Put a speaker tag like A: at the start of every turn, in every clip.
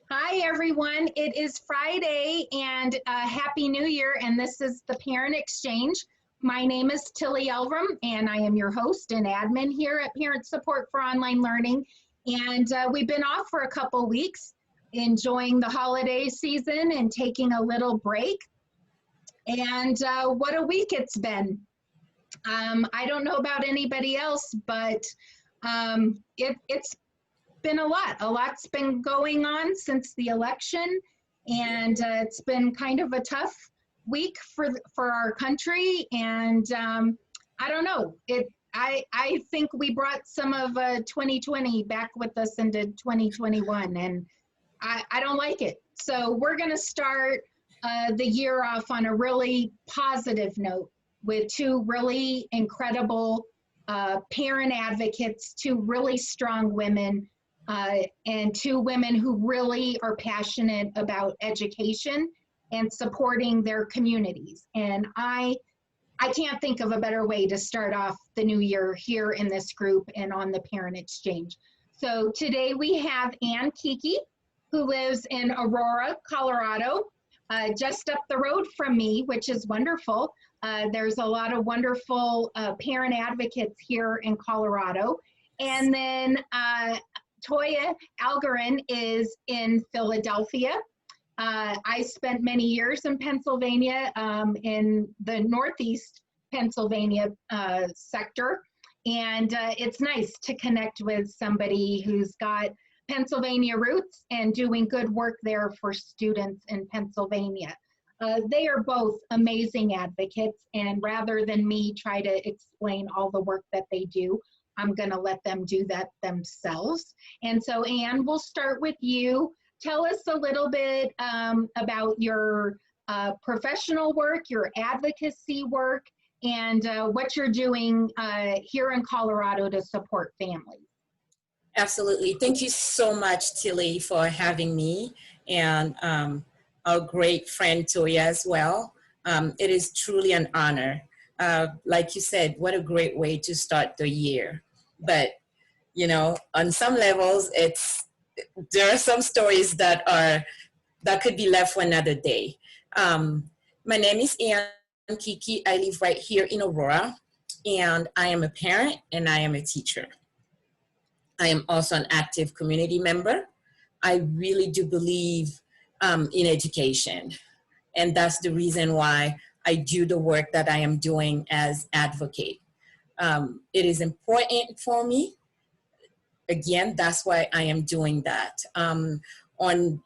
A: Hi, everyone. It is Friday and Happy New Year, and this is the Parent Exchange. My name is Tilly Elram, and I am your host and admin here at Parent Support for Online Learning. And we've been off for a couple weeks, enjoying the holiday season and taking a little break. And what a week it's been. I don't know about anybody else, but it's been a lot. A lot's been going on since the election, and it's been kind of a tough week for our country. And I don't know. I think we brought some of 2020 back with us into 2021, and I don't like it. So we're going to start the year off on a really positive note with two really incredible parent advocates, two really strong women, and two women who really are passionate about education and supporting their communities. And I can't think of a better way to start off the new year here in this group and on the Parent Exchange. So today we have Keke, who lives in Aurora, Colorado, just up the road from me, which is wonderful. There's a lot of wonderful parent advocates here in Colorado. And then Toya Algarin is in Philadelphia. I spent many years in Pennsylvania, in the Northeast Pennsylvania sector. And it's nice to connect with somebody who's got Pennsylvania roots and doing good work there for students in Pennsylvania. They are both amazing advocates, and rather than me try to explain all the work that they do, I'm going to let them do that themselves. And so, Anne, we'll start with you. Tell us a little bit about your professional work, your advocacy work, and what you're doing here in Colorado to support families.
B: Absolutely. Thank you so much, Tilly, for having me, and our great friend Toya as well. It is truly an honor. Like you said, what a great way to start the year. But, you know, on some levels, there are some stories that could be left for another day. My name is Keke. I live right here in Aurora, and I am a parent and I am a teacher. I am also an active community member. I really do believe in education. And that's the reason why I do the work that I am doing as advocate. It is important for me. Again, that's why I am doing that. In a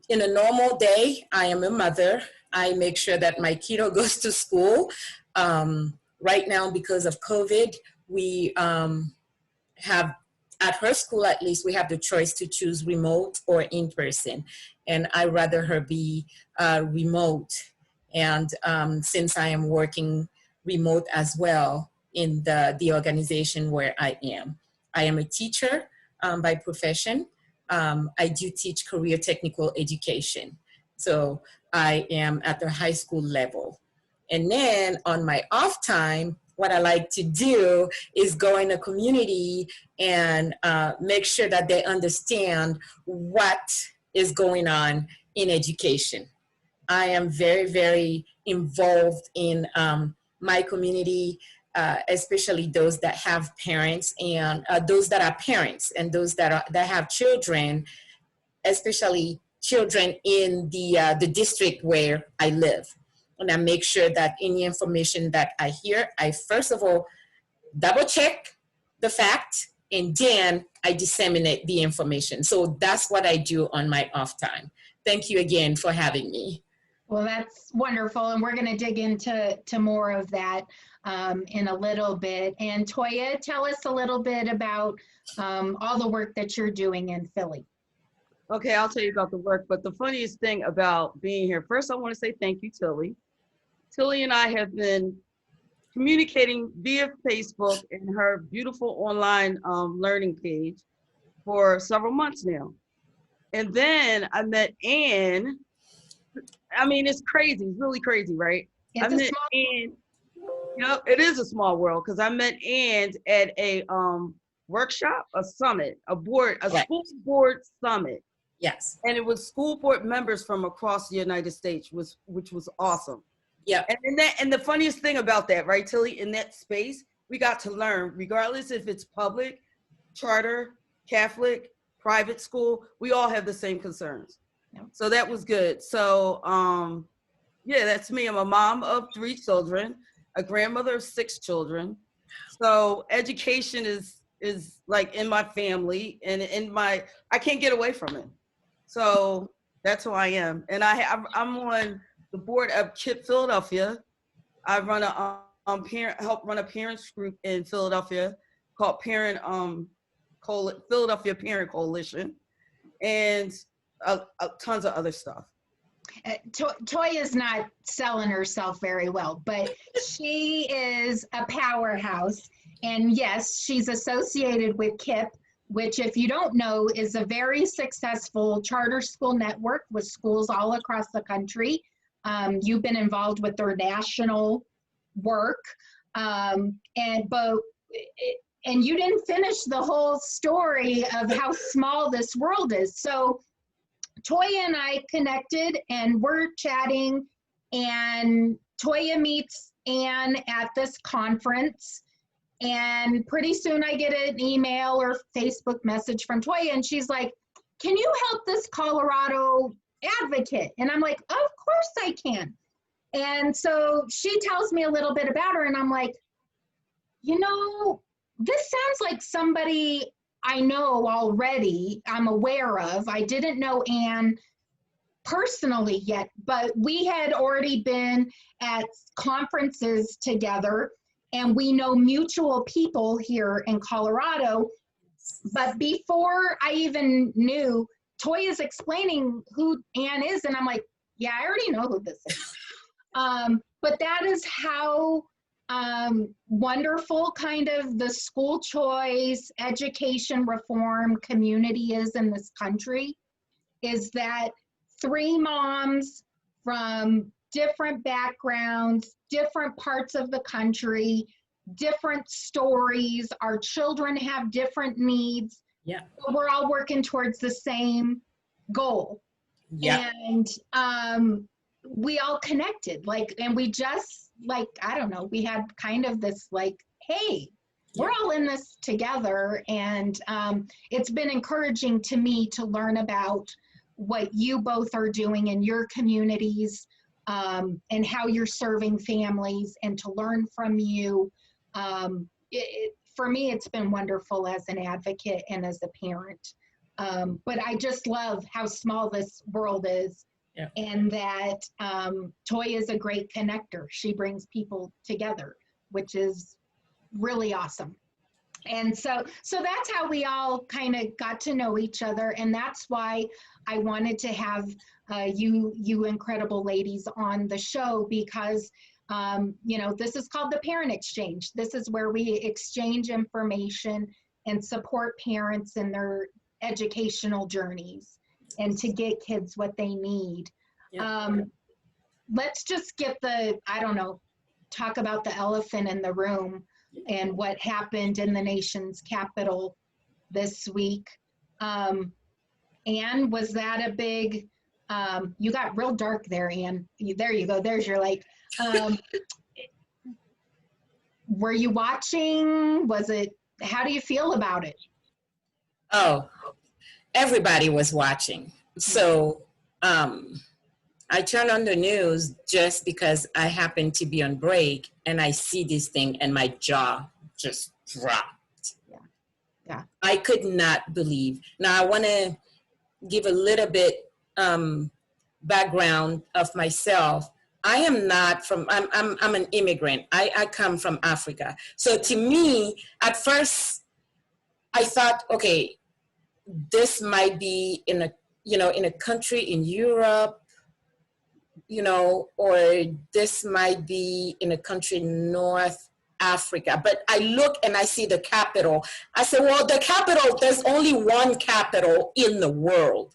B: normal day, I am a mother. I make sure that my kiddo goes to school. Right now, because of COVID, we have, at her school at least, we have the choice to choose remote or in person. And I'd rather her be remote. And since I am working remote as well in the organization where I am a teacher by profession. I do teach career technical education. So I am at the high school level. And then on my off time, what I like to do is go in a community and make sure that they understand what is going on in education. I am very, very involved in my community, especially those that have parents and those that are parents and those that have children, especially children in the district where I live. And I make sure that any information that I hear, I first of all double check the fact, and then I disseminate the information. So that's what I do on my off time. Thank you again for having me.
A: Well, that's wonderful, and we're going to dig into more of that in a little bit. And Toya, tell us a little bit about all the work that you're doing in Philly.
C: Okay, I'll tell you about the work, but the funniest thing about being here, first I want to say thank you, Tilly. Tilly and I have been communicating via Facebook and her beautiful online learning page for several months now. And then I met Anne. I mean, it's crazy. It's really crazy, right? I met Anne. You know, it is a small world because I met Anne at a workshop, a summit, a
B: Right.
C: school board summit.
B: Yes.
C: And it was school board members from across the United States, which was awesome.
B: Yeah.
C: And the funniest thing about that, right, Tilly, in that space, we got to learn, regardless if it's public, charter, Catholic, private school, we all have the same concerns.
A: Yep.
C: So that was good. So yeah, that's me. I'm a mom of 3 children, a grandmother of 6 children. So education is like in my family and I can't get away from it. So that's who I am. And I'm on the board of KIP Philadelphia. I run help run a parents group in Philadelphia called Philadelphia Parent Coalition, and tons of other stuff.
A: Toya's not selling herself very well, but she is a powerhouse. And yes, she's associated with KIP, which, if you don't know, is a very successful charter school network with schools all across the country. You've been involved with their national work, and you didn't finish the whole story of how small this world is. So Toya and I connected and we're chatting, and Toya meets Anne at this conference, and pretty soon I get an email or Facebook message from Toya, and she's like, "Can you help this Colorado advocate?" And I'm like, "Of course I can." And so she tells me a little bit about her, and I'm like, you know, this sounds like somebody I know already, I'm aware of. I didn't know Anne personally yet, but we had already been at conferences together, and we know mutual people here in Colorado. But before I even knew, Toya's explaining who Anne is, and I'm like, yeah, I already know who this is. But that is how wonderful kind of the school choice, education reform community is in this country, is that 3 moms from different backgrounds, different parts of the country, different stories. Our children have different needs.
B: Yeah.
A: But we're all working towards the same goal.
B: Yeah.
A: And we all connected, and we just, I don't know, we had kind of this hey, we're all in this together. And it's been encouraging to me to learn about what you both are doing in your communities, and how you're serving families, and to learn from you. For me, it's been wonderful as an advocate and as a parent. But I just love how small this world is.
B: Yeah.
A: And that Toya is a great connector. She brings people together, which is really awesome. And so that's how we all kind of got to know each other. And that's why I wanted to have you incredible ladies on the show, because this is called the Parent Exchange. This is where we exchange information and support parents in their educational journeys, and to get kids what they need.
B: Yeah.
A: Let's just get talk about the elephant in the room and what happened in the nation's capital this week. Anne, was that a big, you got real dark there, Anne. There you go, there's your light. Were you watching? How do you feel about it?
B: Oh, everybody was watching. So I turned on the news just because I happened to be on break, and I see this thing and my jaw just dropped.
A: Yeah.
B: I could not believe. Now I want to give a little bit background of myself. I am not from, I'm an immigrant. I come from Africa. So to me, at first, I thought, okay, this might be in a country in Europe, or this might be in a country in North Africa. But I look and I see the capital. I said, well, the capital, there's only one capital in the world,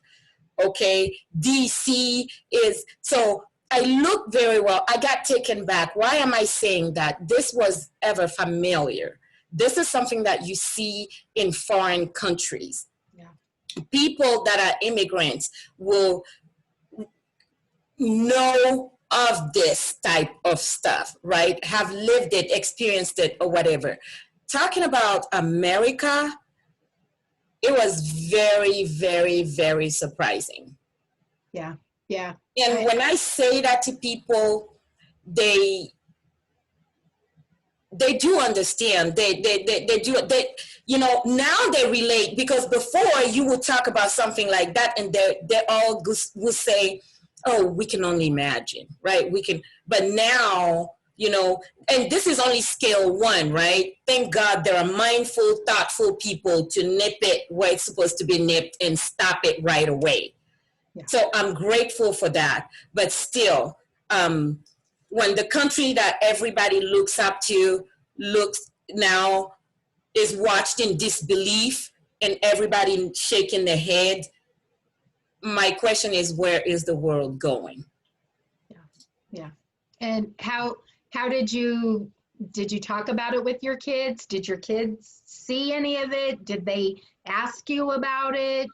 B: okay? DC is, so I look very well. I got taken back. Why am I saying that? This was ever familiar This is something that you see in foreign countries.
A: Yeah.
B: People that are immigrants will know of this type of stuff, right? Have lived it, experienced it, or whatever. Talking about America, it was very, very, very surprising.
A: Yeah. Yeah.
B: And when I say that to people, they do understand. They do. You know, now they relate, because before you would talk about something like that and they all would say, oh, we can only imagine, right? We can, but now, you know, and this is only scale 1, right? Thank God there are mindful, thoughtful people to nip it where it's supposed to be nipped and stop it right away. Yeah. So I'm grateful for that. But still, when the country that everybody looks up to now is watched in disbelief and everybody shaking their head, my question is, where is the world going?
A: Yeah. Yeah. And how did you talk about it with your kids? Did your kids see any of it? Did they ask you about it?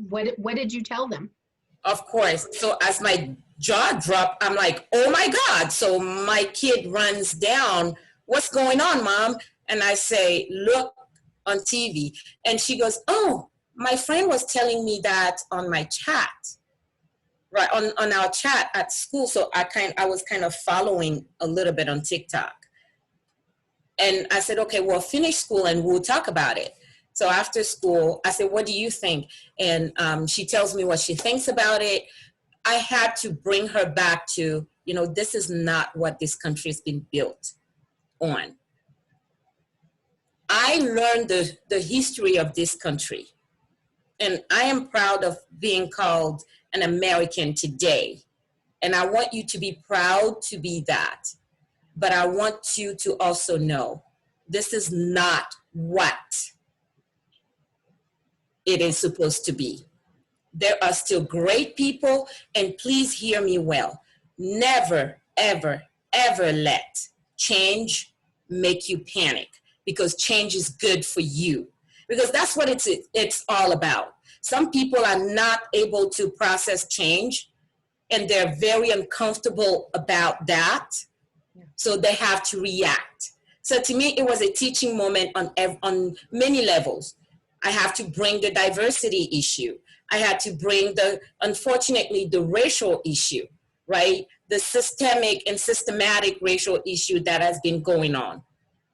A: What did you tell them?
B: Of course. So as my jaw dropped, I'm like, oh my God. So my kid runs down, what's going on, Mom? And I say, look on TV. And she goes, oh, my friend was telling me that on my chat, right, on our chat at school. So I was kind of following a little bit on TikTok. And I said, okay, well, finish school and we'll talk about it. So after school, I said, what do you think? And she tells me what she thinks about it. I had to bring her back to, you know, this is not what this country has been built on. I learned the history of this country. And I am proud of being called an American today. And I want you to be proud to be that. But I want you to also know this is not what it is supposed to be. There are still great people, and please hear me well. Never, ever, ever let change make you panic, because change is good for you. Because that's what it's all about. Some people are not able to process change, and they're very uncomfortable about that. So they have to react. So to me, it was a teaching moment on many levels. I have to bring the diversity issue. I had to bring unfortunately, the racial issue, right? The systemic and systematic racial issue that has been going on.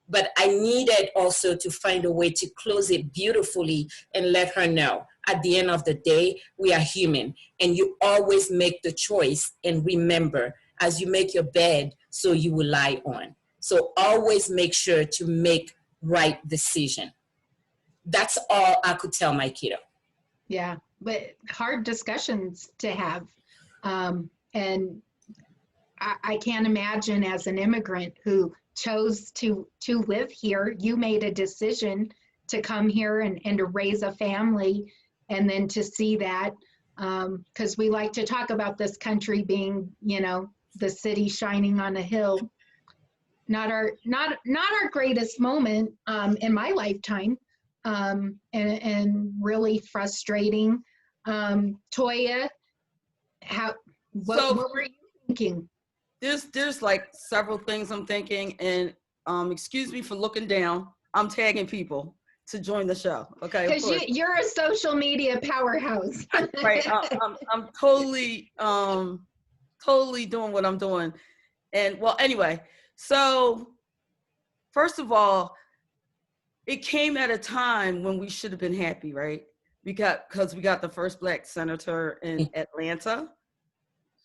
B: But I needed also to find a way to close it beautifully and let her know, at the end of the day, we are human. And you always make the choice, and remember, as you make your bed, so you will lie on. So always make sure to make right decision. That's all I could tell my kiddo.
A: Yeah, but hard discussions to have. And I can't imagine, as an immigrant who chose to live here, you made a decision to come here and to raise a family, and then to see that, because we like to talk about this country being, you know, the city shining on a hill. Not our greatest moment in my lifetime, and really frustrating. Toya, what were you thinking?
C: There's like several things I'm thinking, and excuse me for looking down. I'm tagging people to join the show. Okay,
A: because you're a social media powerhouse.
C: Right. I'm totally doing what I'm doing. And well, anyway, so first of all, it came at a time when we should have been happy, right? Because we got the first Black senator in Atlanta,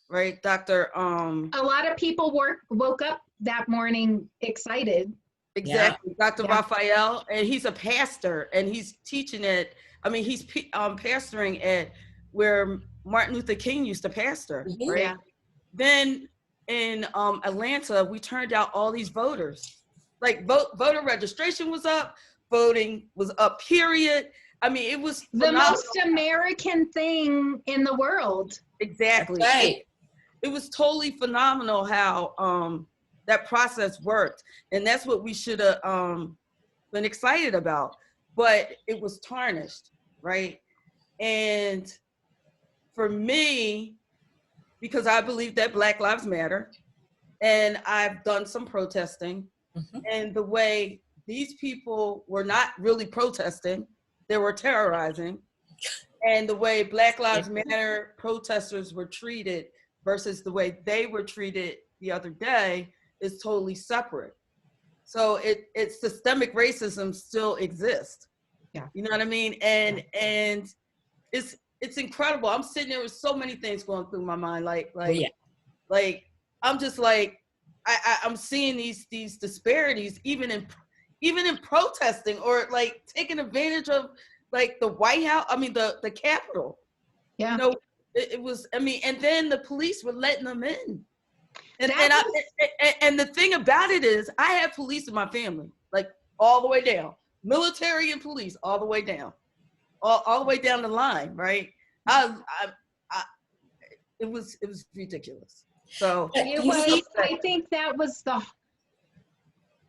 C: right? Dr.
A: A lot of people woke up that morning excited.
C: Exactly. Yeah. Dr. Raphael, and he's a pastor, and he's teaching at, I mean, he's pastoring at where Martin Luther King used to pastor, right? Yeah. Then in Atlanta, we turned out all these voters. Like voter registration was up, voting was up, period. I mean, it was
A: the most American thing in the world.
C: Exactly.
B: Right.
C: It was totally phenomenal how that process worked. And that's what we should have been excited about, but it was tarnished, right? And for me, because I believe that Black Lives Matter, and I've done some protesting, and the way these people were not really protesting, they were terrorizing, and the way Black Lives Matter protesters were treated versus the way they were treated the other day is totally separate. So it's systemic racism still exists.
A: Yeah.
C: You know what I mean? And it's incredible. I'm sitting there with so many things going through my mind. Like I'm just like, I'm seeing these disparities even in protesting, or like taking advantage of like the White House. I mean the Capitol.
A: Yeah.
C: You know, it was. I mean, and then the police were letting them in. And the thing about it is, I have police in my family, like all the way down, military and police, all the way down, all the way down the line, right? It was ridiculous. So
A: it was, I think that was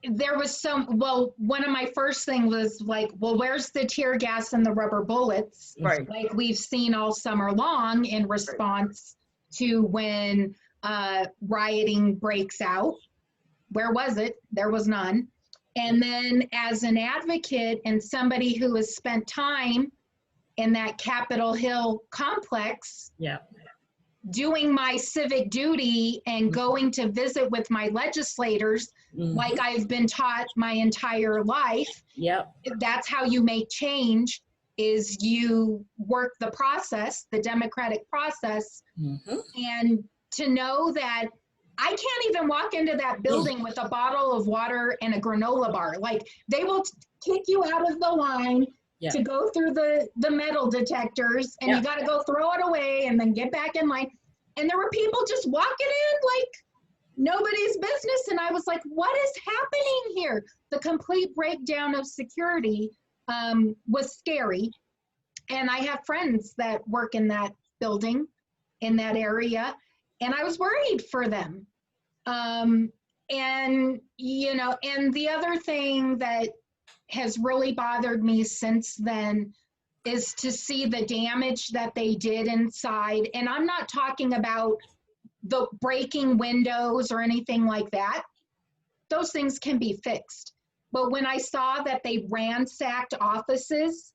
A: there was one of my first things was like, well, where's the tear gas and the rubber bullets?
C: Right.
A: Like we've seen all summer long in response to when rioting breaks out. Where was it? There was none. And then as an advocate and somebody who has spent time in that Capitol Hill complex, doing my civic duty and going to visit with my legislators, like I've been taught my entire life. That's how you make change, is you work the process, the democratic process. And to know that I can't even walk into that building with a bottle of water and a granola bar. Like they will kick you out of the line to go through the metal detectors, and you got to go throw it away and then get back in line. And there were people just walking in like nobody's business. And I was like, what is happening here? The complete breakdown of security was scary. And I have friends that work in that building, in that area, and I was worried for them. And, you know, and the other thing that has really bothered me since then is to see the damage that they did inside. And I'm not talking about the breaking windows or anything like that. Those things can be fixed. But when I saw that they ransacked offices,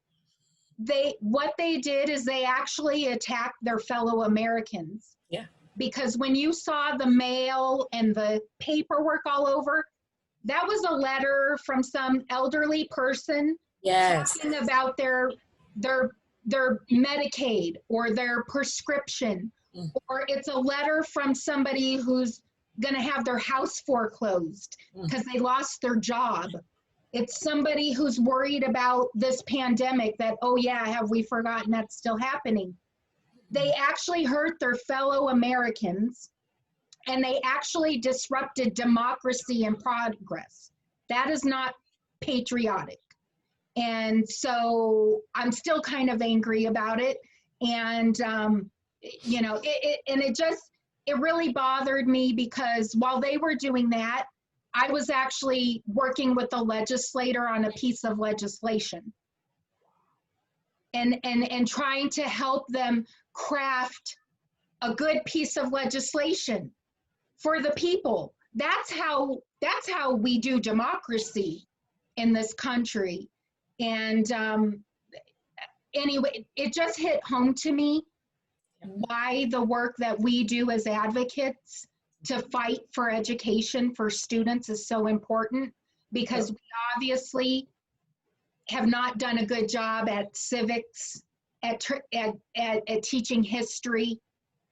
A: what they did is they actually attacked their fellow Americans. Because when you saw the mail and the paperwork all over, that was a letter from some elderly person talking about their Medicaid or their prescription, or it's a letter from somebody who's going to have their house foreclosed because they lost their job. It's somebody who's worried about this pandemic that, oh yeah, have we forgotten that's still happening? They actually hurt their fellow Americans, and they actually disrupted democracy and progress. That is not patriotic. And so I'm still kind of angry about it. And, you know, it really bothered me, because while they were doing that, I was actually working with a legislator on a piece of legislation and trying to help them craft a good piece of legislation for the people. That's how we do democracy in this country. And anyway, it just hit home to me why the work that we do as advocates to fight for education for students is so important, because we obviously have not done a good job at civics, at teaching history,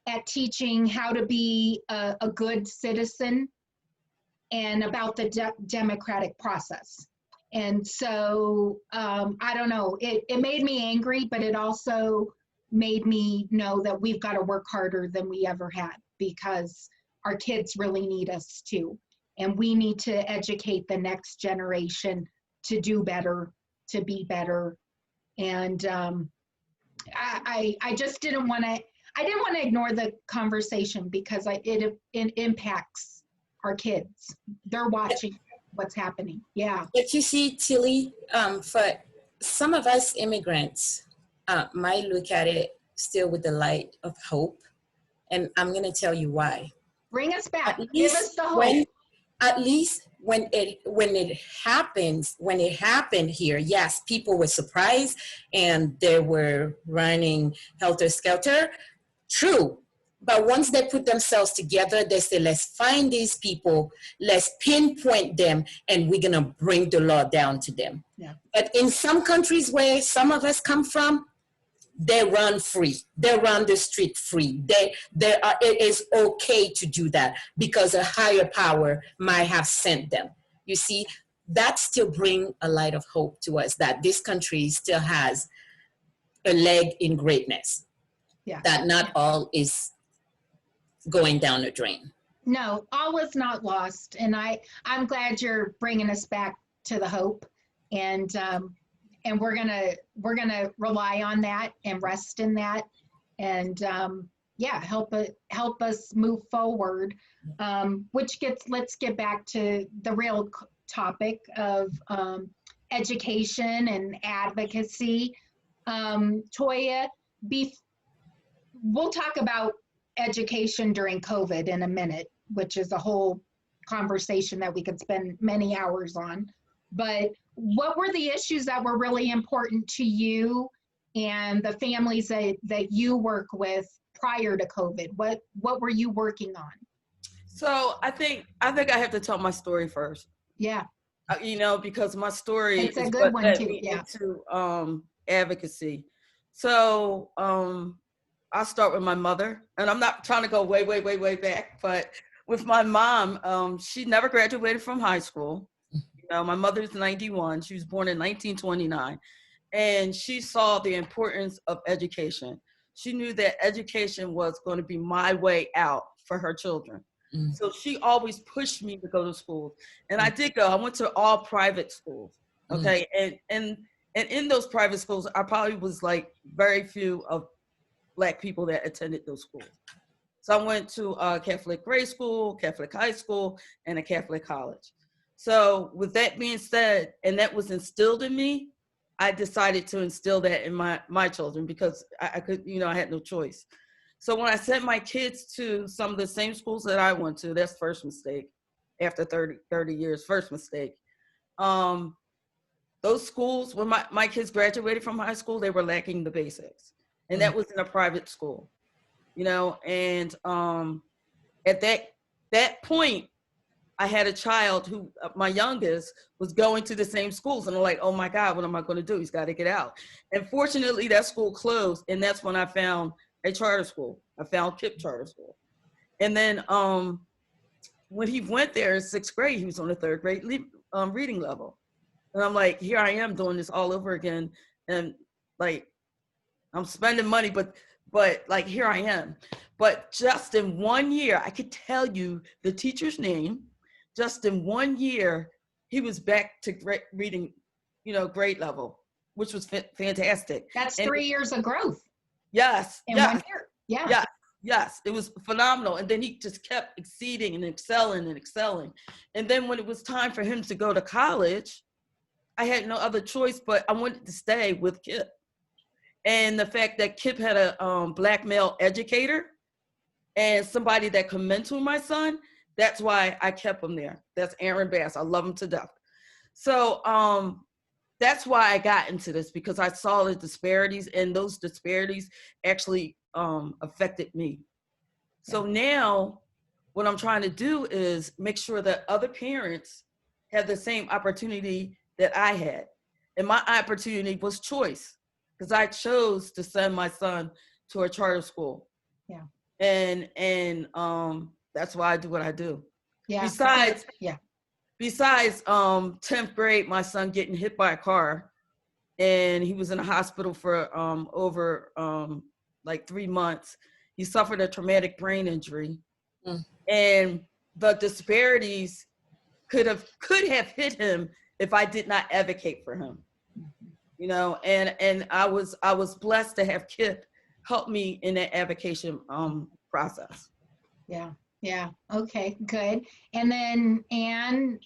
A: at teaching how to be a good citizen, and about the democratic process. And so, I don't know, it made me angry, but it also made me know that we've got to work harder than we ever had, because our kids really need us too. And we need to educate the next generation to do better, to be better. And I just didn't want to, ignore the conversation, because it impacts our kids. They're watching. what's happening. Yeah.
B: But you see, Tilly, for some of us immigrants, might look at it still with the light of hope. And I'm going to tell you why.
A: Bring us back.
B: At
A: Give
B: least
A: us the hope.
B: when it happened here, yes, people were surprised and they were running helter skelter. True. But once they put themselves together, they say, let's find these people, let's pinpoint them, and we're going to bring the law down to them.
A: Yeah.
B: But in some countries where some of us come from, they run free. They run the street free. It is okay to do that because a higher power might have sent them. You see, that still brings a light of hope to us that this country still has a leg in greatness.
A: Yeah.
B: That not all is going down the drain.
A: No, all is not lost. And I'm glad you're bringing us back to the hope. And we're gonna rely on that and rest in that, and help us move forward. Let's get back to the real topic of education and advocacy. Toya, we'll talk about education during COVID in a minute, which is a whole conversation that we could spend many hours on. But what were the issues that were really important to you and the families that you work with prior to COVID? What were you working on?
C: So I think I have to tell my story first.
A: Yeah.
C: Because my story
A: It's a
C: is
A: good
C: what
A: one
C: led
A: too.
C: me
A: Yeah.
C: into advocacy. So I'll start with my mother, and I'm not trying to go way, way, way, way back, but with my mom, she never graduated from high school. My mother's 91. She was born in 1929, and she saw the importance of education. She knew that education was going to be my way out for her children. So she always pushed me to go to school, and I did go. I went to all private schools, okay, and in those private schools, I probably was like very few of Black people that attended those schools. So I went to a Catholic grade school, Catholic high school, and a Catholic college. So with that being said, and that was instilled in me, I decided to instill that in my children because I could, I had no choice. So when I sent my kids to some of the same schools that I went to, that's first mistake. After 30 years, first mistake. Those schools, when my kids graduated from high school, they were lacking the basics. And that was in a private school, and at that point, I had a child who, my youngest, was going to the same schools. And I'm like, oh my God, what am I going to do? He's got to get out. And fortunately, that school closed. And that's when I found a charter school. I found KIPP Charter School. And then when he went there in 6th grade, he was on the 3rd grade reading level. And I'm like, here I am doing this all over again. And like, I'm spending money, but like, here I am. But just in 1 year, I could tell you the teacher's name. Just in 1 year, he was back to reading, grade level, which was fantastic.
A: That's 3 years of growth.
C: Yes.
A: In 1 year. Yeah.
C: Yes. It was phenomenal. And then he just kept exceeding and excelling and excelling. And then when it was time for him to go to college, I had no other choice, but I wanted to stay with KIPP. And the fact that KIPP had a Black male educator and somebody that could mentor my son, that's why I kept him there. That's Aaron Bass. I love him to death. So that's why I got into this, because I saw the disparities, and those disparities actually affected me. So now what I'm trying to do is make sure that other parents have the same opportunity that I had. And my opportunity was choice, because I chose to send my son to a charter school.
A: Yeah.
C: And that's why I do what I do.
A: Yeah.
C: Besides 10th grade, my son getting hit by a car, and he was in a hospital for over like 3 months. He suffered a traumatic brain injury. And the disparities could have hit him if I did not advocate for him. And I was blessed to have KIPP help me in that advocation process.
A: Yeah. Okay, good. And then Anne,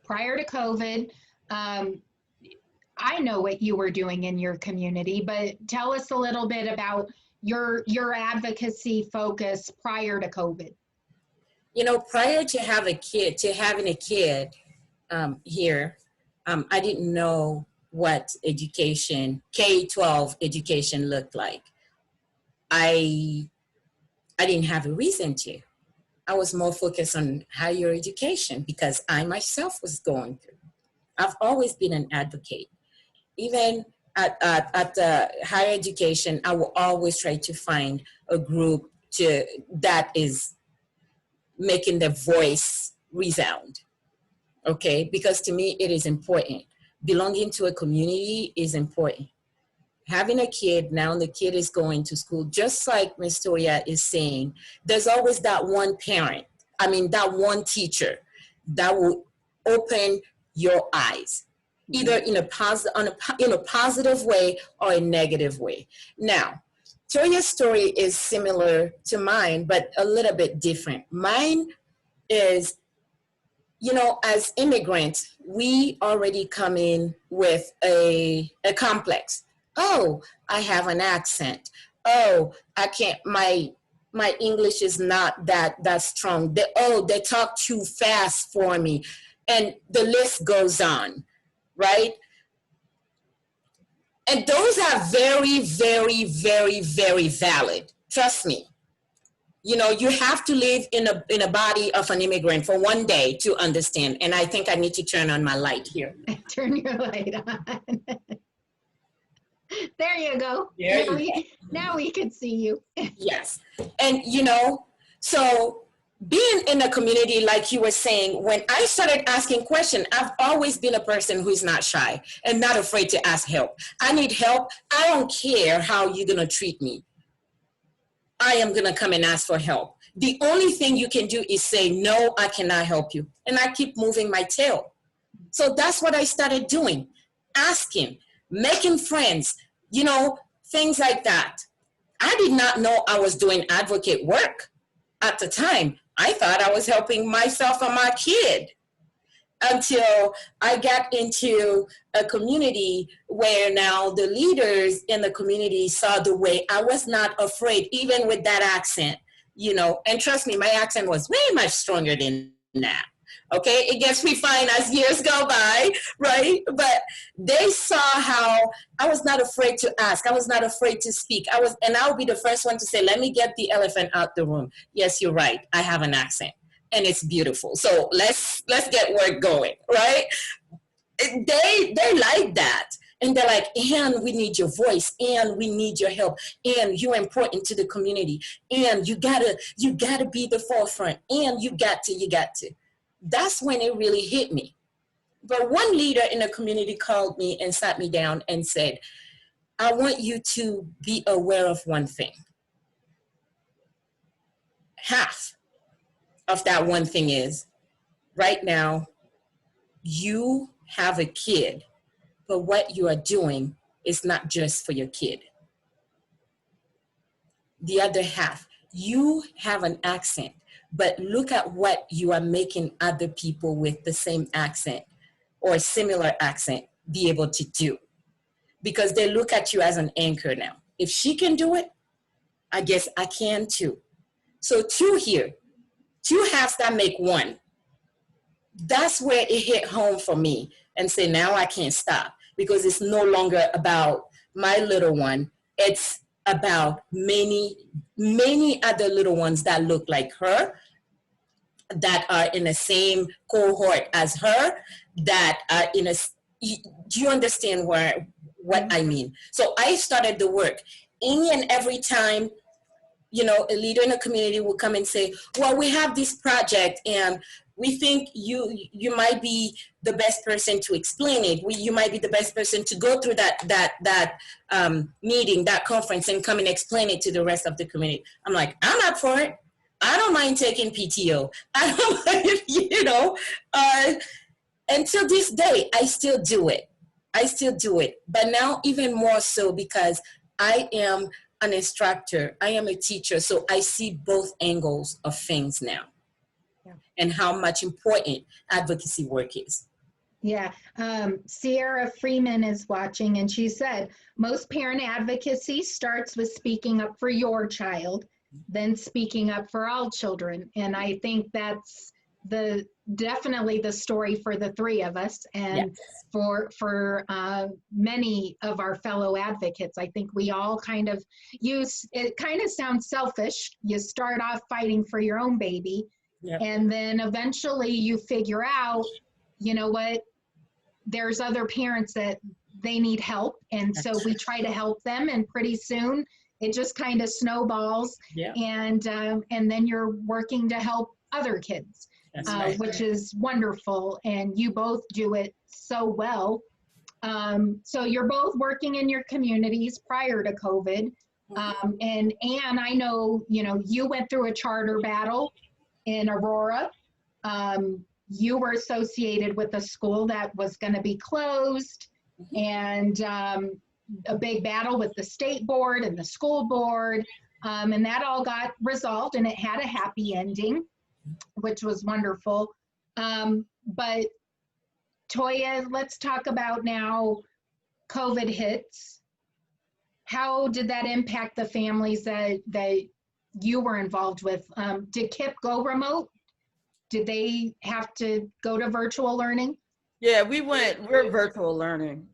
A: prior to COVID, I know what you were doing in your community, but tell us a little bit about your advocacy focus prior to COVID.
B: You know, prior to having a kid here, I didn't know what education, K-12 education looked like. I didn't have a reason to. I was more focused on higher education because I myself was going through. I've always been an advocate. Even at higher education, I will always try to find a group that is making their voice resound, okay? Because to me, it is important. Belonging to a community is important. Having a kid, now the kid is going to school, just like Ms. Toya is saying, there's always that one parent, that one teacher that will open your eyes, either in a positive way or a negative way. Now, Toya's story is similar to mine, but a little bit different. Mine is, you know, as immigrants, we already come in with a complex. Oh, I have an accent. Oh, I can't, my English is not that strong. They talk too fast for me. And the list goes on, right? And those are very, very, very, very valid. Trust me. You know, you have to live in a body of an immigrant for one day to understand. And I think I need to turn on my light here.
A: Turn your light on. There you go. Now we can see you.
B: Yes. And, you know, so being in a community, like you were saying, when I started asking questions, I've always been a person who's not shy and not afraid to ask help. I need help. I don't care how you're going to treat me. I am going to come and ask for help. The only thing you can do is say, no, I cannot help you. And I keep moving my tail. So that's what I started doing. Asking, making friends, you know, things like that. I did not know I was doing advocate work at the time. I thought I was helping myself and my kid until I got into a community where now the leaders in the community saw the way I was not afraid, even with that accent, you know, and trust me, my accent was way much stronger than that. Okay, it gets refined as years go by, right? But they saw how I was not afraid to ask. I was not afraid to speak. And I'll be the first one to say, let me get the elephant out the room. Yes, you're right. I have an accent and it's beautiful. So let's get work going, right? They like that. And they're like, and we need your voice, and we need your help, and you're important to the community, and you gotta be the forefront, and you got to. That's when it really hit me. But one leader in the community called me and sat me down and said, I want you to be aware of one thing. Half of that one thing is, right now, you have a kid, but what you are doing is not just for your kid. The other half, you have an accent, but look at what you are making other people with the same accent or similar accent be able to do. Because they look at you as an anchor now. If she can do it, I guess I can too. So two halves that make one. That's where it hit home for me and say, now I can't stop, because it's no longer about my little one. It's about many, many other little ones that look like her, that are in the same cohort as her, that are in a, do you understand what I mean? So I started the work. Any and every time, you know, a leader in a community will come and say, well, we have this project and we think you might be the best person to explain it. You might be the best person to go through that meeting, that conference, and come and explain it to the rest of the community. I'm like, I'm up for it. I don't mind taking PTO. I don't mind, you know. Until this day, I still do it. But now even more so because I am an instructor. I am a teacher. So I see both angles of things now. And how much important advocacy work is.
A: Yeah. Sierra Freeman is watching and she said, most parent advocacy starts with speaking up for your child, then speaking up for all children. And I think that's the definitely the story for the three of us and
B: Yes.
A: for many of our fellow advocates. I think we all kind of use it, kind of sounds selfish. You start off fighting for your own baby,
B: Yep.
A: and then eventually you figure out, you know what, there's other parents that they need help, and so we try to help them, and pretty soon it just kind of snowballs.
B: Yeah.
A: And then you're working to help other kids,
B: That's right.
A: which is wonderful, and you both do it so well. So you're both working in your communities prior to COVID. And Anne, I know, you know, you went through a charter battle in Aurora. You were associated with a school that was going to be closed, and a big battle with the state board and the school board. And that all got resolved, and it had a happy ending, which was wonderful. But Toya, let's talk about now COVID hits. How did that impact the families that you were involved with? Did KIPP go remote? Did they have to go to virtual learning?
C: Yeah, we're virtual learning,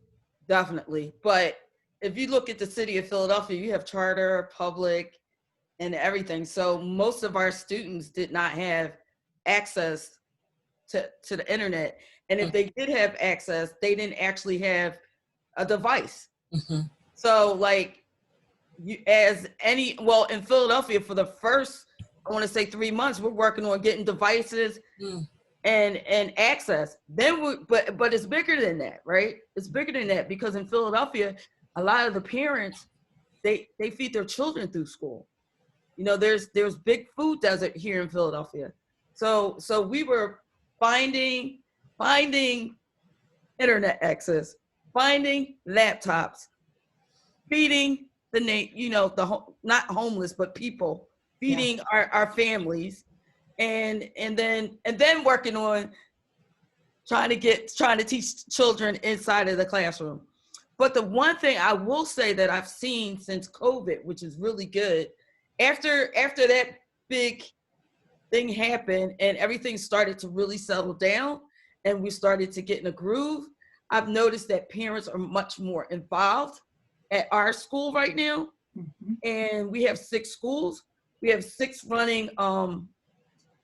C: definitely. But if you look at the city of Philadelphia, you have charter, public, and everything. So most of our students did not have access to the internet. And if they did have access, they didn't actually have a device.
B: Mm-hmm.
C: So like in Philadelphia for the first, I want to say 3 months, we're working on getting devices and access. Then but it's bigger than that, right? It's bigger than that because in Philadelphia, a lot of the parents, they feed their children through school. You know, there's big food desert here in Philadelphia. So we were finding internet access, finding laptops, feeding not homeless, but people, feeding our families, and then working on trying to teach children inside of the classroom. But the one thing I will say that I've seen since COVID, which is really good, after that big thing happened and everything started to really settle down and we started to get in a groove, I've noticed that parents are much more involved at our school right now. And we have 6 schools. We have 6 running home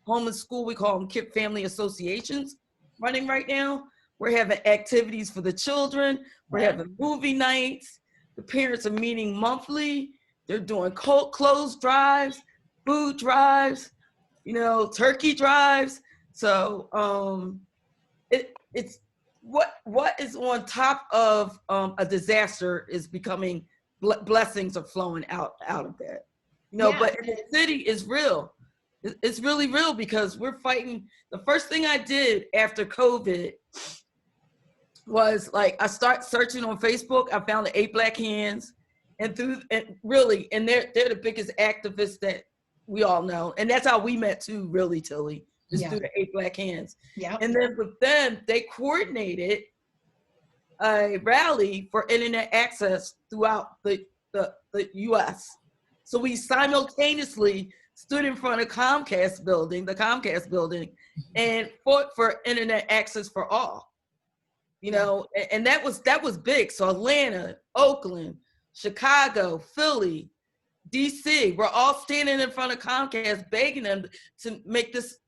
C: and school, we call them KIPP family associations, running right now. We're having activities for the children. We're having movie nights. The parents are meeting monthly. They're doing clothes drives, food drives, turkey drives. So it's what is on top of a disaster is becoming blessings are flowing out of that. But in the city is real. It's really real because we're fighting. The first thing I did after COVID was I start searching on Facebook. I found the 8 Black Hands, and they're the biggest activists that we all know, and that's how we met too. Really, Tilly, is through the 8 Black Hands. Yeah. And then with them, they coordinated a rally for internet access throughout the U.S. So we simultaneously stood in front of the Comcast building, and fought for internet access for all. And that was big. So Atlanta, Oakland, Chicago, Philly, DC, we're all standing in front of Comcast begging them to make this,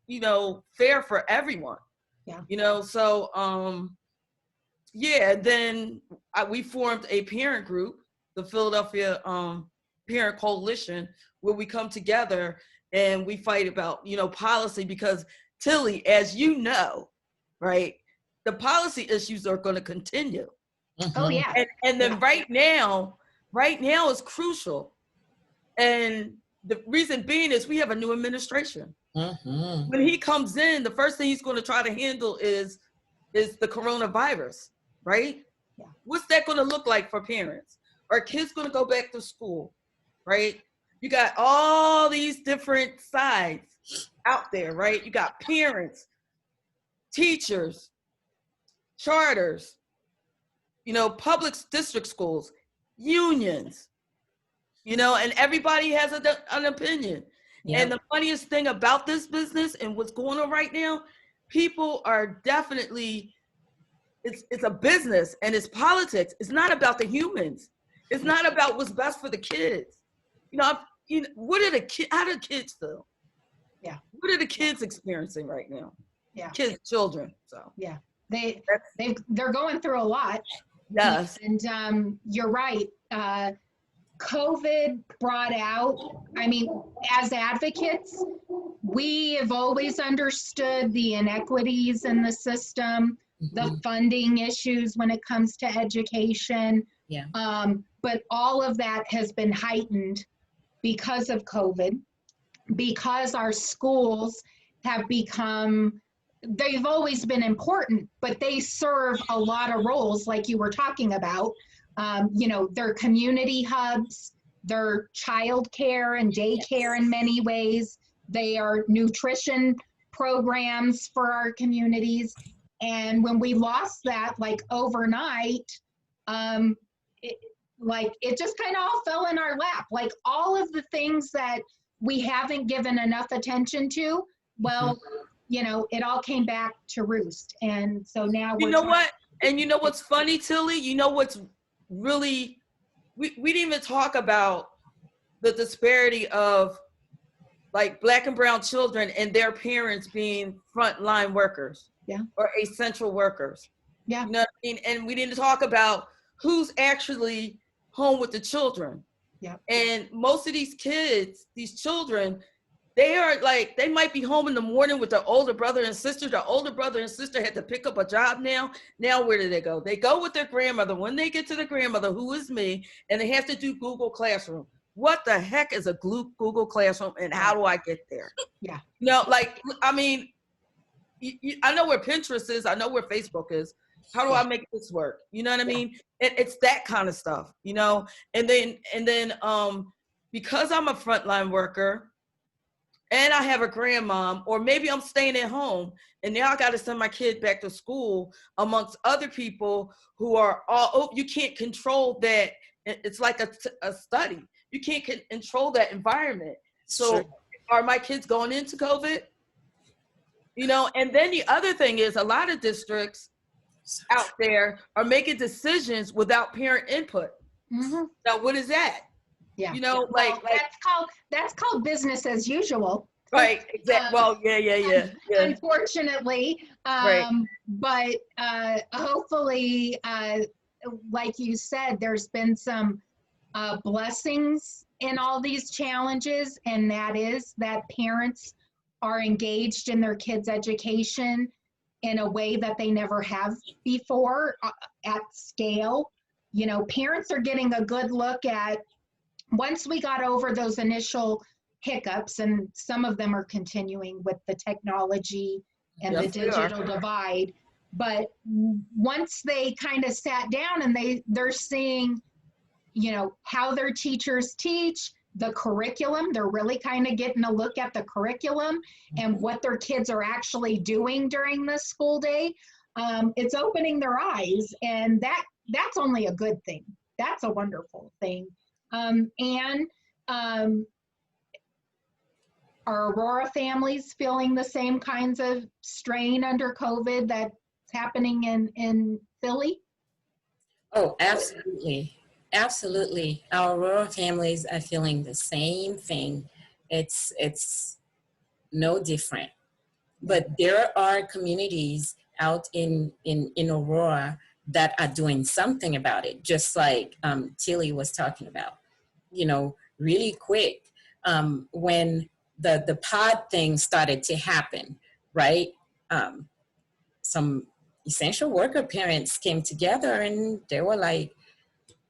C: fair for everyone. Yeah. So then we formed a parent group, the Philadelphia Parent Coalition, where we come together and we fight about, policy, because Tilly, as you know, right, the policy issues are going to continue.
A: Oh yeah.
C: And then right now is crucial. And the reason being is we have a new administration. When he comes in, the first thing he's going to try to handle is the coronavirus, right? Yeah. What's that going to look like for parents? Are kids going to go back to school, right? You got all these different sides out there, right? You got parents, teachers, charters, public district schools, unions, and everybody has an opinion.
B: Yeah.
C: And the funniest thing about this business and what's going on right now, people are definitely, it's a business and it's politics. It's not about the humans. It's not about what's best for the kids. What are how do kids feel?
A: Yeah.
C: What are the kids experiencing right now?
A: Yeah.
C: Kids, children. So
A: yeah, they're going through a lot.
C: Yes.
A: And you're right. COVID brought out, as advocates, we have always understood the inequities in the system, the funding issues when it comes to education.
B: Yeah.
A: But all of that has been heightened because of COVID, because our schools have become, they've always been important, but they serve a lot of roles like you were talking about. They're community hubs, they're childcare and daycare in many ways. They are nutrition programs for our communities. And when we lost that, like overnight, it just kind of all fell in our lap. Like all of the things that we haven't given enough attention to, well, it all came back to roost. And so now we're
C: what? And what's funny, Tilly? What's really, we didn't even talk about the disparity of like Black and brown children and their parents being frontline workers.
A: Yeah.
C: Or essential workers.
A: Yeah.
C: You know what I mean? And we didn't talk about who's actually home with the children.
A: Yeah.
C: And most of these kids, these children, they might be home in the morning with their older brother and sister. Their older brother and sister had to pick up a job now. Now where do they go? They go with their grandmother. When they get to the grandmother, who is me, and they have to do Google Classroom. What the heck is a Google Classroom and how do I get there?
A: Yeah.
C: I know where Pinterest is. I know where Facebook is. How do I make this work? You know what I mean? It's that kind of stuff, and then because I'm a frontline worker and I have a grandmom, or maybe I'm staying at home and now I got to send my kid back to school amongst other people who are you can't control that. It's like a study. You can't control that environment. So are my kids going into COVID? And then the other thing is a lot of districts out there are making decisions without parent input.
A: Mm-hmm.
C: Now, what is that?
A: Yeah. That's called business as usual.
C: Right. Exactly. Well, yeah.
A: Unfortunately,
C: right.
A: But hopefully, like you said, there's been some blessings in all these challenges, and that is that parents are engaged in their kids' education in a way that they never have before at scale. Parents are getting a good look at, once we got over those initial hiccups, and some of them are continuing with the technology and the digital divide, but once they kind of sat down and they're seeing, how their teachers teach, the curriculum, they're really kind of getting a look at the curriculum and what their kids are actually doing during the school day. It's opening their eyes, and that's only a good thing. That's a wonderful thing. Are Aurora families feeling the same kinds of strain under COVID that's happening in Philly?
B: Oh, absolutely. Absolutely. Our rural families are feeling the same thing. It's no different. But there are communities out in Aurora that are doing something about it, just like Tilly was talking about, really quick. When the pod thing started to happen, right? Some essential worker parents came together and they were like,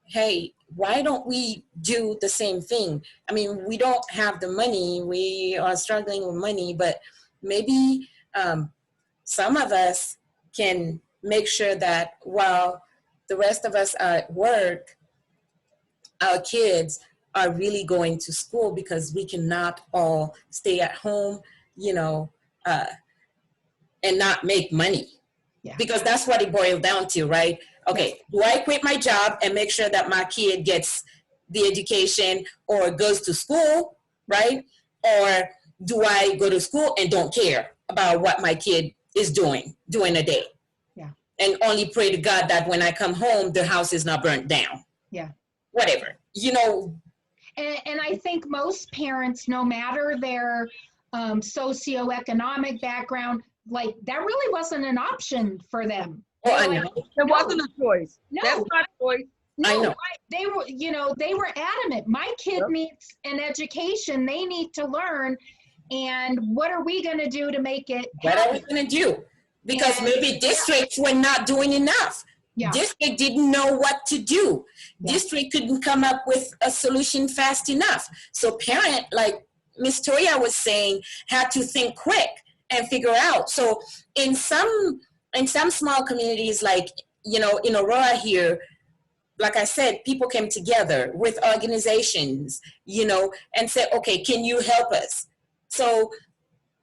B: hey, why don't we do the same thing? We don't have the money. We are struggling with money, but maybe some of us can make sure that while the rest of us are at work, our kids are really going to school, because we cannot all stay at home, and not make money. Because that's what it boiled down to, right? Okay, do I quit my job and make sure that my kid gets the education or goes to school, right? Or do I go to school and don't care about what my kid is doing a day?
A: Yeah.
B: And only pray to God that when I come home, the house is not burnt down.
A: Yeah.
B: Whatever, you know.
A: And I think most parents, no matter their socioeconomic background, like that really wasn't an option for them.
B: Oh, I
A: Like,
B: know.
C: It wasn't a choice.
A: No.
C: That's not a choice.
A: No,
B: I know.
A: they were, you know, they were adamant. My kid needs an education. They need to learn. And what are we going to do to make it
B: What
A: happen?
B: are we going to do? Because
A: And-
B: maybe districts were not doing enough.
A: Yeah.
B: District didn't know what to do.
A: Yeah.
B: District couldn't come up with a solution fast enough. So parent, like Miss Toya was saying, had to think quick and figure out. So in some small communities, like, you know, in Aurora here, like I said, people came together with organizations, you know, and said, okay, can you help us? So,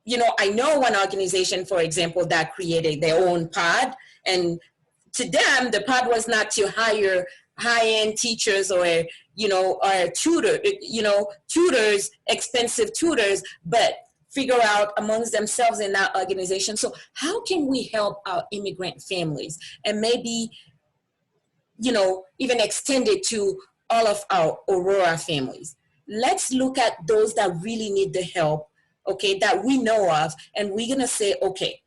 B: you know, I know one organization, for example, that created their own pod, and to them, the pod was not to hire high-end teachers or, you know, or tutors, expensive tutors, but figure out amongst themselves in that organization. So how can we help our immigrant families and maybe, you know, even extend it to all of our Aurora families? Let's look at those that really need the help, okay, that we know of, and we're gonna say, okay,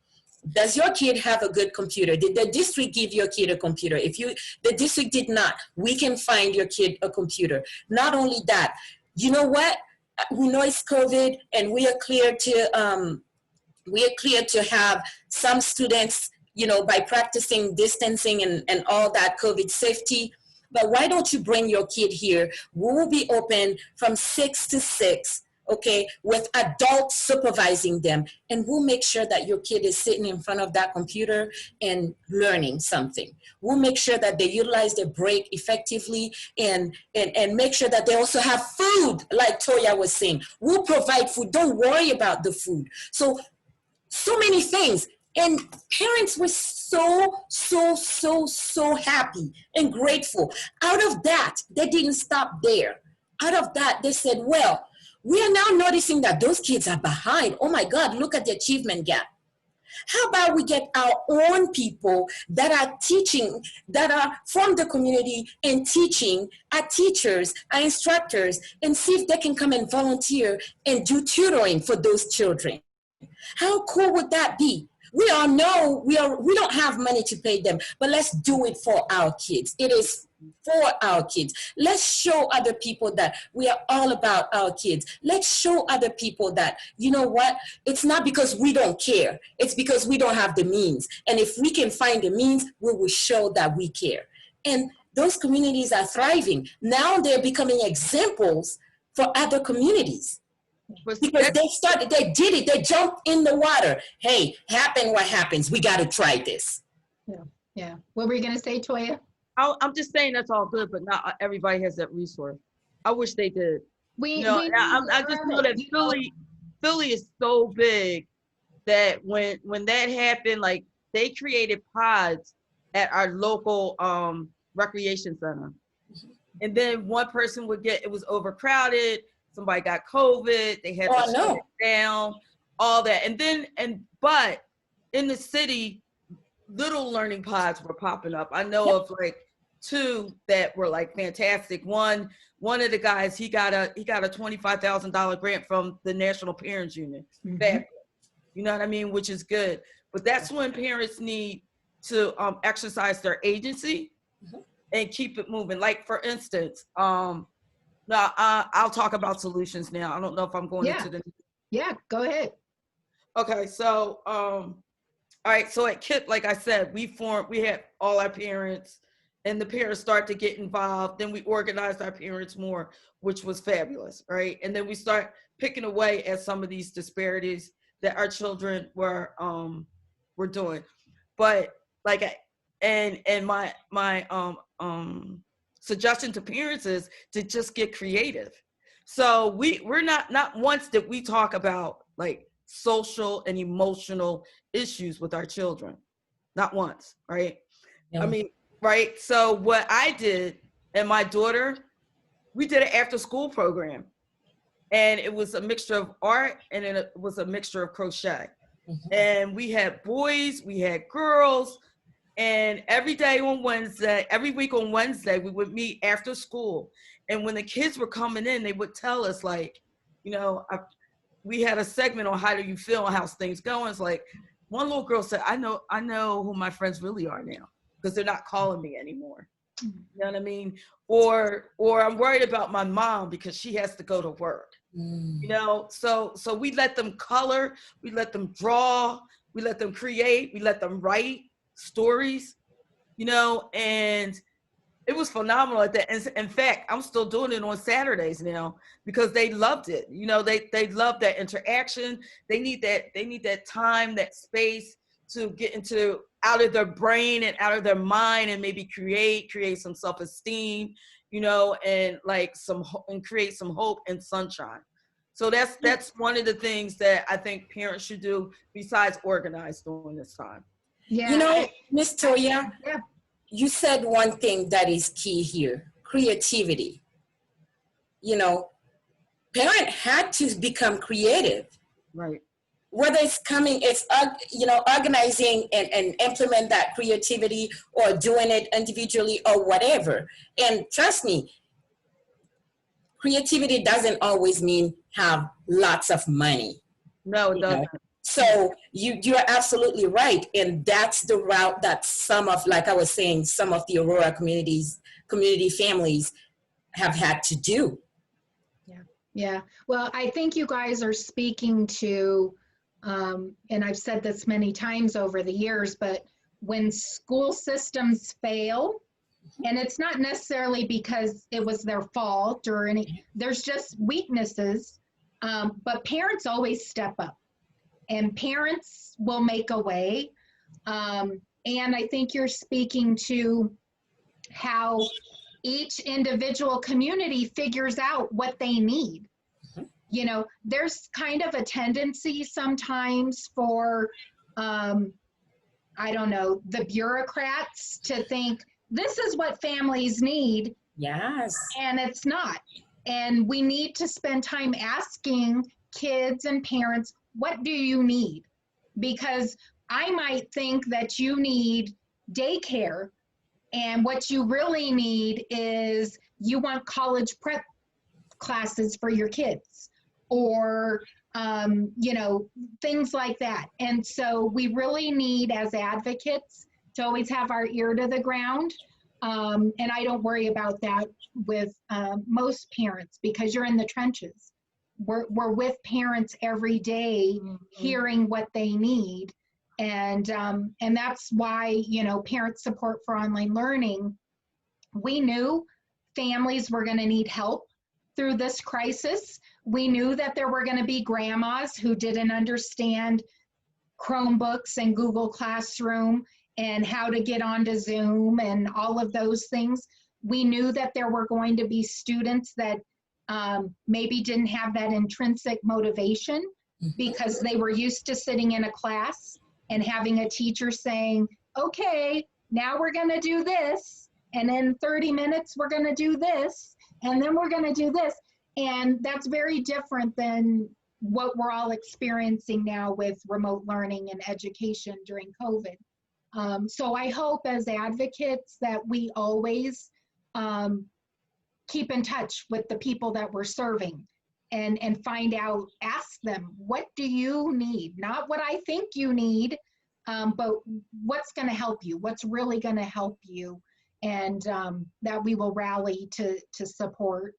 B: does your kid have a good computer? Did the district give your kid a computer? If the district did not, we can find your kid a computer. Not only that, you know what? We know it's COVID, and we are clear to have some students, you know, by practicing distancing and all that COVID safety. But why don't you bring your kid here? We will be open from 6 to 6. Okay, with adults supervising them, and we'll make sure that your kid is sitting in front of that computer and learning something. We'll make sure that they utilize their break effectively and make sure that they also have food, like Toya was saying. We'll provide food. Don't worry about the food. So many things. And parents were so happy and grateful. Out of that, they didn't stop there. Out of that, they said, well, we are now noticing that those kids are behind. Oh my God, look at the achievement gap. How about we get our own people that are teaching, that are from the community and teaching, our teachers, our instructors, and see if they can come and volunteer and do tutoring for those children. How cool would that be? We all know we don't have money to pay them, but let's do it for our kids. It is for our kids. Let's show other people that we are all about our kids. Let's show other people that, you know what, it's not because we don't care. It's because we don't have the means. And if we can find the means, we will show that we care. And those communities are thriving. Now they're becoming examples for other communities. Because they did it, they jumped in the water. Hey, happen what happens, we got to try this.
A: Yeah. What were you going to say, Toya?
C: I'm just saying that's all good, but not everybody has that resource. I wish they did. I just know that Philly is so big that when that happened, like they created pods at our local recreation center. And then one person it was overcrowded. Somebody got COVID, they had to shut it down, all that. But in the city, little learning pods were popping up. I know of like 2 that were like fantastic. One of the guys, he got a $25,000 grant from the National Parents Union. Mm-hmm. You know what I mean? Which is good. But that's when parents need to exercise their agency and keep it moving. Like for instance, now, I'll talk about solutions now. I don't know if I'm going into the...
A: Yeah, go ahead.
C: Okay, so, all right, so at KIP, like I said, we had all our parents, and the parents start to get involved. Then we organized our parents more, which was fabulous, right? And then we start picking away at some of these disparities that our children were doing. But like, and my suggestion to parents is to just get creative. So we're not once did we talk about like social and emotional issues with our children. not once, right?
B: Yeah.
C: I mean, right? So what I did, and my daughter, we did an after school program, and it was a mixture of art, and then it was a mixture of crochet.
B: Mhm.
C: And we had boys, we had girls, and every day on Wednesday, every week on Wednesday, we would meet after school. And when the kids were coming in, they would tell us, like, you know, we had a segment on how do you feel and how's things going. It's like one little girl said, I know who my friends really are now, because they're not calling me anymore. You know what I mean? Or I'm worried about my mom because she has to go to work. You know, so we let them color, we let them draw, we let them create, we let them write stories, you know, and it was phenomenal at that. In fact, I'm still doing it on Saturdays now because they loved it. You know, they love that interaction. They need that time, that space to get into out of their brain and out of their mind, and maybe create some self-esteem, you know, and like and create some hope and sunshine. So that's one of the things that I think parents should do besides organize during this time.
A: Yeah.
B: You know, Miss Toya,
A: Yeah.
B: you said one thing that is key here: creativity. You know, parent had to become creative.
C: Right.
B: Whether it's organizing and implement that creativity, or doing it individually or whatever. And trust me, creativity doesn't always mean have lots of money.
C: No, it doesn't.
B: So you're absolutely right, and that's the route that some of, like I was saying, some of the Aurora community families have had to do.
A: Yeah. Well, I think you guys are speaking to, and I've said this many times over the years, but when school systems fail, and it's not necessarily because it was their fault or there's just weaknesses, but parents always step up, and parents will make a way. And I think you're speaking to how each individual community figures out what they need. You know, there's kind of a tendency sometimes for, I don't know, the bureaucrats to think this is what families need.
B: Yes.
A: And it's not. And we need to spend time asking kids and parents, what do you need? Because I might think that you need daycare, and what you really need is you want college prep classes for your kids, or you know, things like that. And so we really need, as advocates, to always have our ear to the ground. And I don't worry about that with most parents, because you're in the trenches. We're with parents every day, hearing what they need. And that's why, you know, parent support for online learning, we knew families were going to need help through this crisis. We knew that there were going to be grandmas who didn't understand Chromebooks and Google Classroom and how to get onto Zoom and all of those things. We knew that there were going to be students that maybe didn't have that intrinsic motivation because they were used to sitting in a class and having a teacher saying, okay, now we're going to do this, and in 30 minutes we're going to do this, and then we're going to do this. And that's very different than what we're all experiencing now with remote learning and education during COVID. So I hope as advocates that we always keep in touch with the people that we're serving, and find out, ask them, what do you need? Not what I think you need, but what's going to help you, what's really going to help you, and that we will rally to support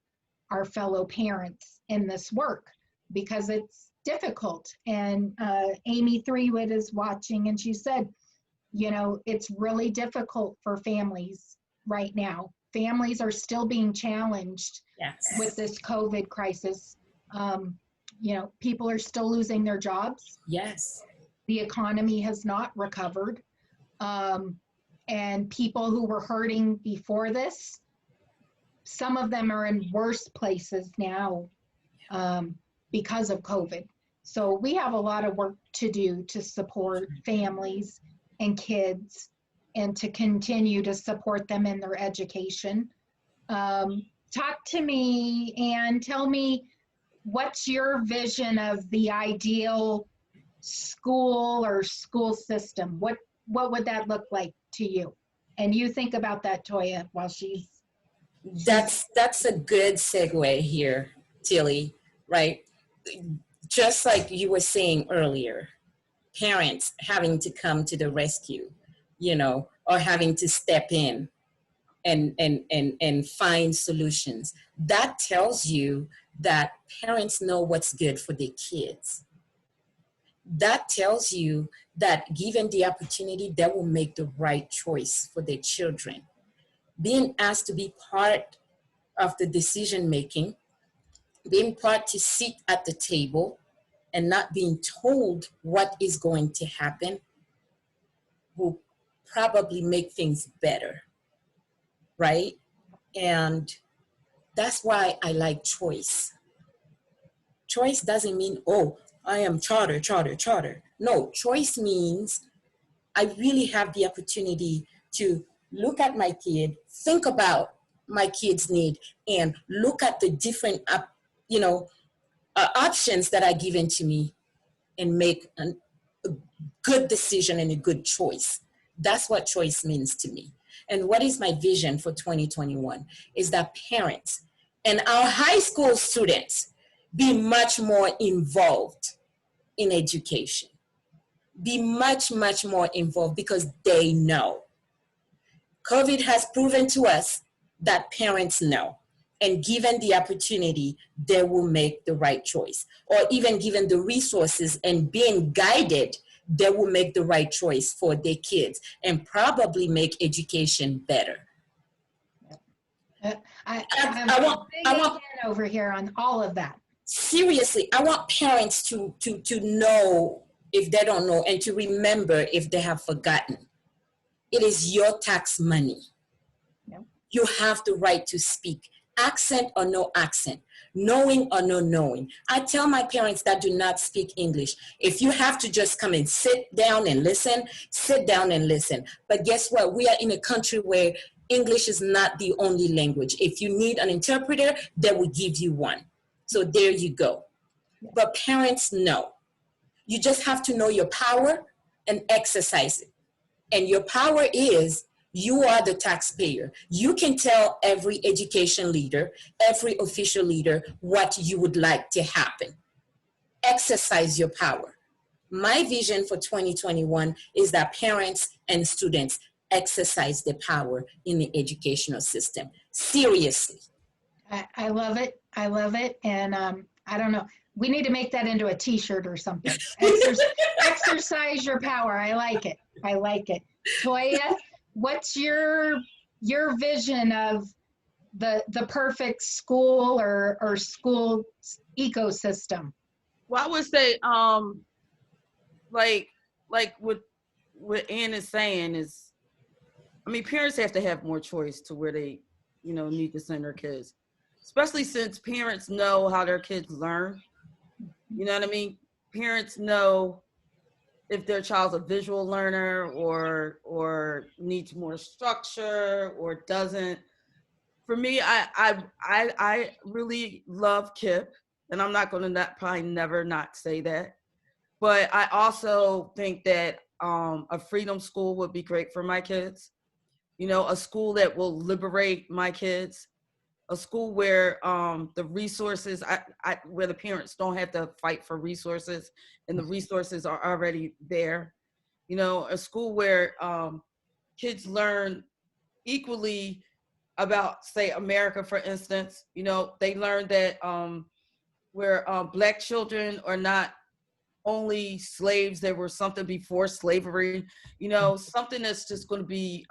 A: our fellow parents in this work, because it's difficult. And Amy Threewood is watching, and she said, you know, it's really difficult for families right now. Families are still being challenged with this COVID crisis. You know, people are still losing their jobs.
B: Yes.
A: The economy has not recovered. And people who were hurting before this, some of them are in worse places now because of COVID. So we have a lot of work to do to support families and kids and to continue to support them in their education. Talk to me and tell me, what's your vision of the ideal school or school system? What would that look like to you? And you think about that, Toya, while she's
B: That's a good segue here, Tilly, right? Just like you were saying earlier, parents having to come to the rescue, or having to step in and find solutions. That tells you that parents know what's good for their kids. That tells you that given the opportunity, they will make the right choice for their children. Being asked to be part of the decision making, being part to sit at the table and not being told what is going to happen will probably make things better, right? And that's why I like choice. Choice doesn't mean, oh, I am charter, charter, charter. No, choice means I really have the opportunity to look at my kid, think about my kid's need, and look at the different, options that are given to me and make a good decision and a good choice. That's what choice means to me. And what is my vision for 2021 is that parents and our high school students be much more involved in education, be much, much more involved because they know. COVID has proven to us that parents know. And given the opportunity, they will make the right choice. Or even given the resources and being guided, they will make the right choice for their kids and probably make education better.
A: I want over here on all of that.
B: Seriously, I want parents to know if they don't know and to remember if they have forgotten. It is your tax money.
A: Yep.
B: You have the right to speak, accent or no accent, knowing or no knowing. I tell my parents that do not speak English, if you have to just come and sit down and listen, sit down and listen. But guess what? We are in a country where English is not the only language. If you need an interpreter, they will give you one. So there you go. But parents know. You just have to know your power and exercise it. And your power is you are the taxpayer. You can tell every education leader, every official leader what you would like to happen. Exercise your power. My vision for 2021 is that parents and students exercise their power in the educational system. Seriously.
A: I love it. I love it. And I don't know. We need to make that into a t-shirt or something. Exercise your power. I like it. I like it. Toya, what's your vision of the perfect school or school ecosystem?
C: Well, I would say, like what Ann is saying is, I mean, parents have to have more choice to where they, need to send their kids, especially since parents know how their kids learn. You know what I mean? Parents know if their child's a visual learner or needs more structure or doesn't. For me, I really love KIPP, and I'm not going to probably never not say that. But I also think that a freedom school would be great for my kids. A school that will liberate my kids. A school where the resources, where the parents don't have to fight for resources and the resources are already there. A school where kids learn equally about, say, America, for instance. They learn that where Black children are not only slaves, there was something before slavery, something that's just going to be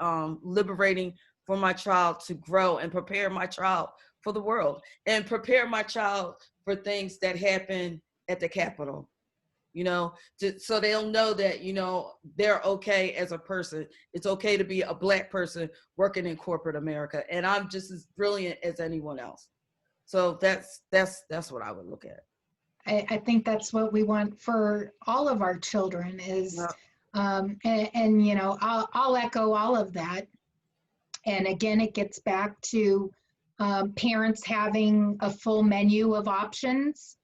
C: liberating for my child to grow and prepare my child for the world and prepare my child for things that happen at the Capitol, so they'll know that, they're okay as a person. It's okay to be a Black person working in corporate America. And I'm just as brilliant as anyone else. So that's what I would look at.
A: I think that's what we want for all of our children is And you know, I'll echo all of that. And again, it gets back to parents having a full menu of options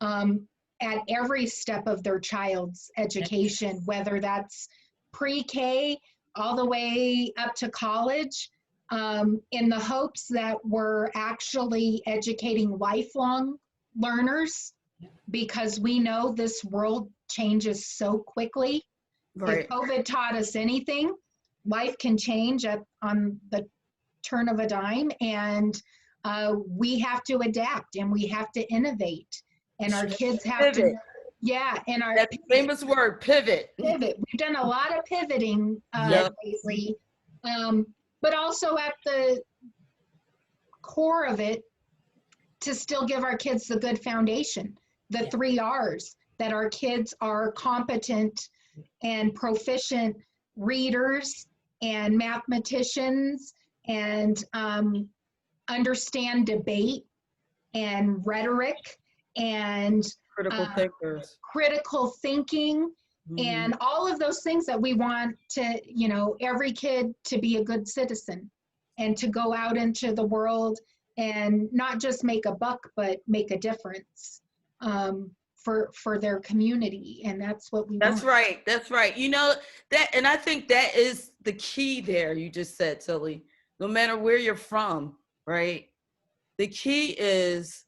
A: at every step of their child's education, whether that's pre-K all the way up to college, in the hopes that we're actually educating lifelong learners, because we know this world changes so quickly.
C: Right.
A: If COVID taught us anything, life can change on the turn of a dime, and we have to adapt and we have to innovate, and our kids have
C: Pivot.
A: to, yeah, and our
C: That famous word, pivot.
A: pivot. We've done a lot of pivoting
C: Yep.
A: lately, but also at the core of it, to still give our kids the good foundation, the 3 R's, that our kids are competent and proficient readers and mathematicians, and understand debate and rhetoric and
C: Critical thinkers.
A: critical thinking, and all of those things that we want to, you know, every kid to be a good citizen and to go out into the world and not just make a buck, but make a difference for their community. And that's what we
C: That's
A: want.
C: right. That's right. You know, that, and I think that is the key there, you just said, Tilly. No matter where you're from, right? The key is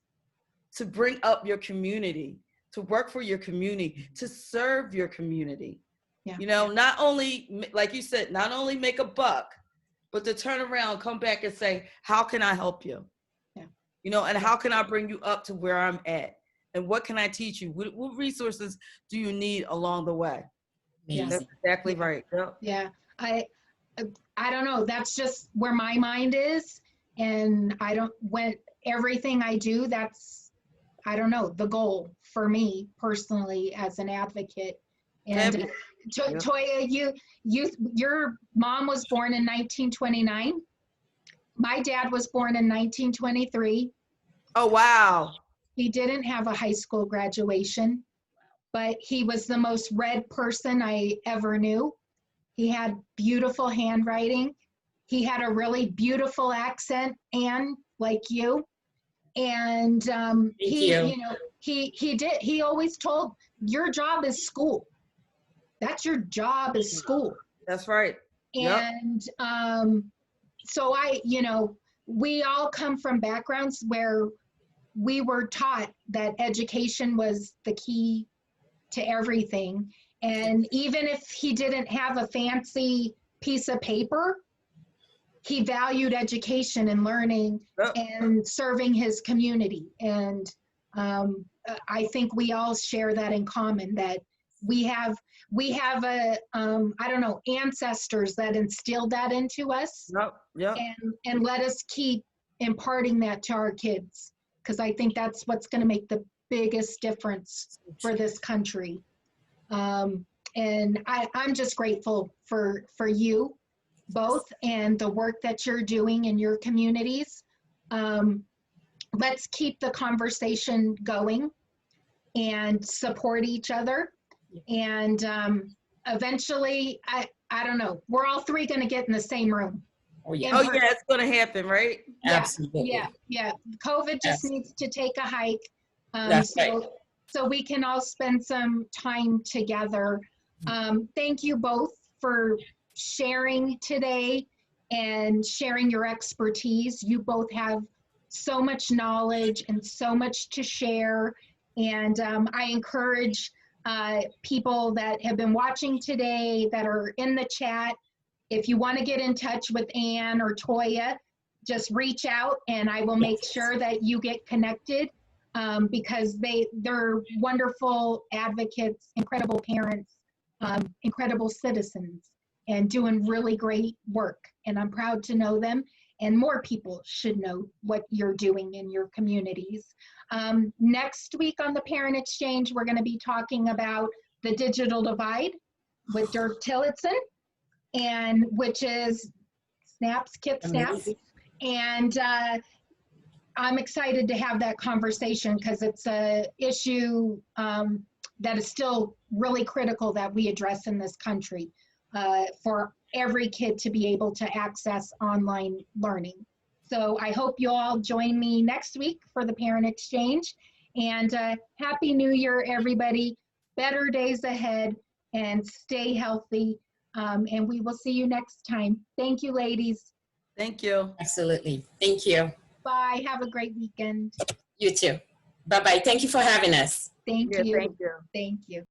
C: to bring up your community, to work for your community, to serve your community.
A: Yeah.
C: You know, not only, like you said, not only make a buck, but to turn around, come back and say, how can I help you?
A: Yeah.
C: You know, and how can I bring you up to where I'm at? And what can I teach you? What resources do you need along the way?
A: Yes.
C: That's exactly right. Yep.
A: Yeah, I don't know. That's just where my mind is, and when everything I do, that's, I don't know, the goal for me personally as an advocate. And Toya, your mom was born in 1929. My dad was born in 1923.
C: Oh, wow.
A: He didn't have a high school graduation, but he was the most read person I ever knew. He had beautiful handwriting. He had a really beautiful accent, Anne, like you. And he always told, your job is school. That's your job, is school.
C: That's right.
A: And so we all come from backgrounds where we were taught that education was the key to everything. And even if he didn't have a fancy piece of paper, he valued education and learning and serving his community. And I think we all share that in common, that we have ancestors that instilled that into us. And let us keep imparting that to our kids, because I think that's what's going to make the biggest difference for this country. And I'm just grateful for you both and the work that you're doing in your communities. Let's keep the conversation going and support each other. And eventually, I don't know, we're all 3 going to get in the same room.
C: Oh yeah, it's going to happen, right?
A: Yeah,
B: Absolutely.
A: Yeah. COVID just needs to take a hike.
B: That's right.
A: So we can all spend some time together. Thank you both for sharing today and sharing your expertise. You both have so much knowledge and so much to share. And I encourage people that have been watching today, that are in the chat, if you want to get in touch with Anne or Toya, just reach out and I will make sure that you get connected, because they're wonderful advocates, incredible parents, incredible citizens, and doing really great work. And I'm proud to know them, and more people should know what you're doing in your communities. Next week on the Parent Exchange, we're going to be talking about the digital divide with Dirk Tillotson, and which is Kip Snaps. And I'm excited to have that conversation, because it's a issue that is still really critical that we address in this country for every kid to be able to access online learning. So I hope you all join me next week for the parent exchange. And Happy New Year, everybody. Better days ahead, and stay healthy. And we will see you next time. Thank you, ladies.
C: Thank you.
B: Absolutely. Thank you.
A: Bye. Have a great weekend.
B: You too. Bye-bye. Thank you for having us.
A: Thank
C: Yeah,
A: you.
C: thank you.
A: Thank you.